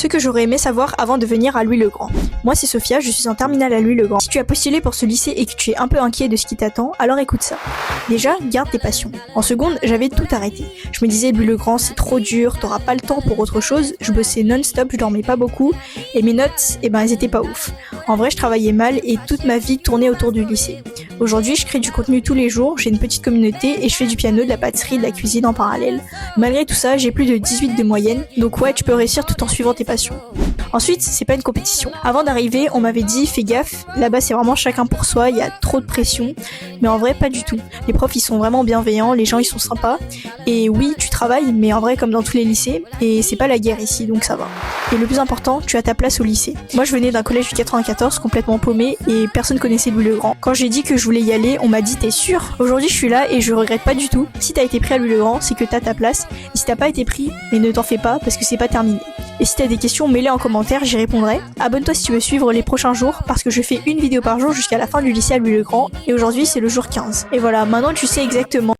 Ce que j'aurais aimé savoir avant de venir à Louis-le-Grand. Moi c'est Sophia, je suis en terminale à Louis-le-Grand. Si tu as postulé pour ce lycée et que tu es un peu inquiet de ce qui t'attend, alors écoute ça. Déjà, garde tes passions. En seconde, j'avais tout arrêté. Je me disais Louis-le-Grand c'est trop dur, t'auras pas le temps pour autre chose. Je bossais non-stop, je dormais pas beaucoup et mes notes, elles étaient pas ouf. En vrai, je travaillais mal et toute ma vie tournait autour du lycée. Aujourd'hui, je crée du contenu tous les jours, j'ai une petite communauté et je fais du piano, de la pâtisserie, de la cuisine en parallèle. Malgré tout ça, j'ai plus de 18 de moyenne, donc ouais, tu peux réussir tout en suivant tes passions. Ensuite, c'est pas une compétition. Avant d'arriver, on m'avait dit fais gaffe, là-bas c'est vraiment chacun pour soi, il y a trop de pression. Mais en vrai, pas du tout. Les profs ils sont vraiment bienveillants, les gens ils sont sympas. Et oui, tu travailles, mais en vrai comme dans tous les lycées, et c'est pas la guerre ici, donc ça va. Et le plus important, tu as ta place au lycée. Moi je venais d'un collège du 94 complètement paumé et personne connaissait Louis-le-Grand. Quand j'ai dit que je voulais y aller, on m'a dit t'es sûr? Aujourd'hui je suis là et je regrette pas du tout. Si t'as été pris à Louis-le-Grand, c'est que t'as ta place. Et si t'as pas été pris, mais ne t'en fais pas parce que c'est pas terminé. Et si t'as des questions, mets-les en commentaire, j'y répondrai. Abonne-toi si tu veux suivre les prochains jours parce que je fais une vidéo par jour jusqu'à la fin du lycée à Louis-le-Grand et aujourd'hui c'est le jour 15. Et voilà, maintenant tu sais exactement